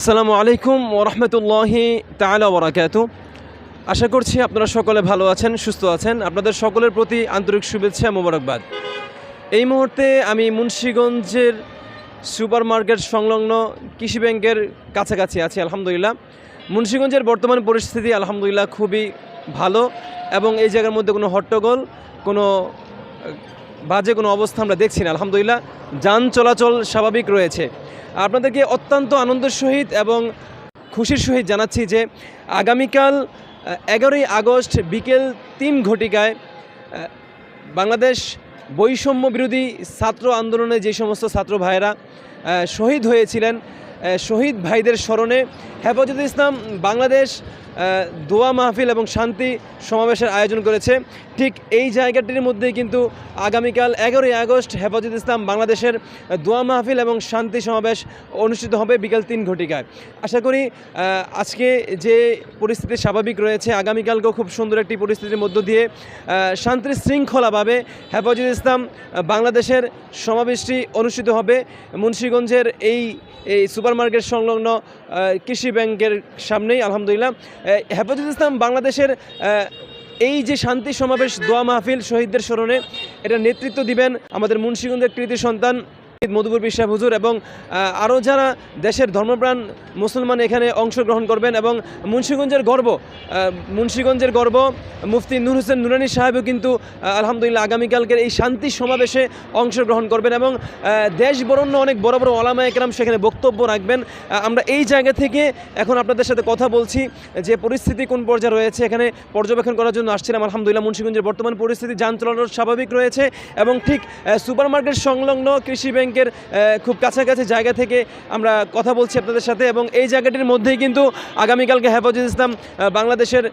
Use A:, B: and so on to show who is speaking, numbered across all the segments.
A: আসসালামু আলাইকুম ওয়া রাহমাতুল্লাহি তাআলা ওয়া বারাকাতুহু। আশা করছি আপনারা সকলে ভালো আছেন, সুস্থ আছেন। আপনাদের সকলের প্রতি আন্তরিক শুভেচ্ছা, মোবারকবাদ। এই মুহূর্তে আমি মুন্সিগঞ্জের সুপারমার্কেট সংলগ্ন কৃষি ব্যাংকের কাছাকাছি আছি। আলহামদুলিল্লাহ, মুন্সিগঞ্জের বর্তমান পরিস্থিতি আলহামদুলিল্লাহ খুবই ভালো এবং এই জায়গার মধ্যে কোনো হট্টগোল, কোনো বাজে কোনো অবস্থা আমরা দেখছি না। আলহামদুলিল্লাহ, যান চলাচল স্বাভাবিক রয়েছে। আপনাদেরকে অত্যন্ত আনন্দের সহিত এবং খুশির সহিত জানাচ্ছি যে আগামীকাল 11ই আগস্ট বিকেল 3 ঘটিকায় বাংলাদেশ বৈষম্য বিরোধী ছাত্র আন্দোলনে যে সমস্ত ছাত্র ভাইয়েরা শহীদ হয়েছিলেন, শহীদ ভাইদের স্মরণে হেফাজতে ইসলাম বাংলাদেশ দোয়া মাহফিল এবং শান্তি সমাবেশের আয়োজন করেছে। ঠিক এই জায়গাটির মধ্যেই কিন্তু আগামীকাল 11ই আগস্ট হেফাজতে ইসলাম বাংলাদেশের দোয়া মাহফিল এবং শান্তি সমাবেশ অনুষ্ঠিত হবে বিকেল 3 ঘটিকায়। আশা করি আজকে যে পরিস্থিতি স্বাভাবিক রয়েছে, আগামীকালকেও খুব সুন্দর একটি পরিস্থিতির মধ্য দিয়ে শান্তি শৃঙ্খলাভাবে হেফাজতে ইসলাম বাংলাদেশের সমাবেশটি অনুষ্ঠিত হবে মুন্সিগঞ্জের এই সুপারমার্কেট সংলগ্ন কৃষি ব্যাংকের সামনেই। আলহামদুলিল্লাহ, হেফাজতে ইসলাম বাংলাদেশের এই যে শান্তি সমাবেশ দোয়া মাহফিল শহীদদের স্মরণে, এটা নেতৃত্ব দিবেন আমাদের মুন্সিগঞ্জের কৃতি সন্তান মধুপুর বিশ্বাস হুজুর এবং আরও যারা দেশের ধর্মপ্রাণ মুসলমান এখানে অংশগ্রহণ করবেন। এবং মুন্সিগঞ্জের গর্ব মুফতি নূর হোসেন নুরানি সাহেবও কিন্তু আলহামদুলিল্লাহ আগামীকালকের এই শান্তি সমাবেশে অংশগ্রহণ করবেন এবং দেশ বরণ্য অনেক বড় বড় ওলামা একরাম সেখানে বক্তব্য রাখবেন। আমরা এই জায়গা থেকে এখন আপনাদের সাথে কথা বলছি যে পরিস্থিতি কোন পর্যায়ে রয়েছে, এখানে পর্যবেক্ষণ করার জন্য আসছিলাম। আলহামদুলিল্লাহ, মুন্সিগঞ্জের বর্তমান পরিস্থিতি যান চলাচল স্বাভাবিক রয়েছে এবং ঠিক সুপারমার্কেট সংলগ্ন কৃষি ব্যাংকের খুব কাছাকাছি জায়গা থেকে আমরা কথা বলছি আপনাদের সাথে। এবং এই জায়গাটির মধ্যেই কিন্তু আগামীকালকে হেফাজতে ইসলাম বাংলাদেশের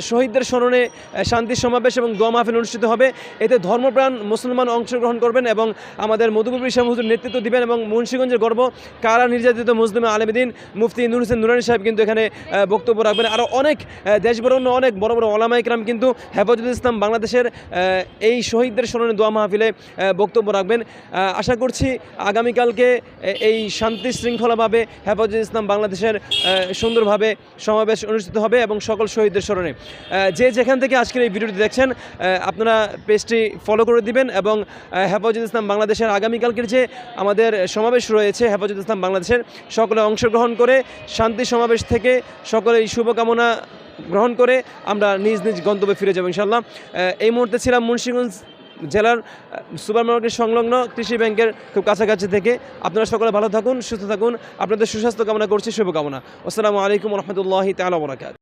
A: শহীদদের স্মরণে শান্তি সমাবেশ এবং দোয়া মাহফিল অনুষ্ঠিত হবে। এতে ধর্মপ্রাণ মুসলমান অংশগ্রহণ করবেন এবং আমাদের মধুপুর বিশ্বাস হুজুর নেতৃত্ব দিবেন এবং মুন্সিগঞ্জের গর্ব কারা নির্যাতিত মুসলিমে আলেমদিন মুফতি নূর হোসেন নুরানি সাহেব কিন্তু এখানে বক্তব্য রাখবেন। আরও অনেক দেশবরণ্য অনেক বড় বড় ওলামা ইকরাম কিন্তু হেফাজতে ইসলাম বাংলাদেশের এই শহীদদের স্মরণে দোয়া মাহফিলে বক্তব্য রাখবেন। আশা করছি আগামীকালকে এই শান্তি শৃঙ্খলাভাবে হেফাজতে ইসলাম বাংলাদেশের সুন্দরভাবে সমাবেশ অনুষ্ঠিত হবে এবং সকল শহীদদের স্মরণে যে যেখান থেকে আজকের এই ভিডিওটি দেখছেন আপনারা পেজটি ফলো করে দিবেন এবং হেফাজতে ইসলাম বাংলাদেশের আগামীকালকের যে আমাদের সমাবেশ রয়েছে হেফাজতে ইসলাম বাংলাদেশের সকলে অংশগ্রহণ করে শান্তি সমাবেশ থেকে সকলের শুভকামনা গ্রহণ করে আমরা নিজ নিজ গন্তব্যে ফিরে যাব ইনশাআল্লাহ। এই মুহূর্তে ছিলাম মুন্সিগঞ্জ জেলার সুপারমার্কেট সংলগ্ন কৃষি ব্যাংকের খুব কাছাকাছি থেকে। আপনারা সকলে ভালো থাকুন, সুস্থ থাকুন, আপনাদের সুস্বাস্থ্য কামনা করছি, শুভকামনা। আসসালামু আলাইকুম ওয়া রাহমাতুল্লাহি তাআলা ওয়া বারাকাতুহু।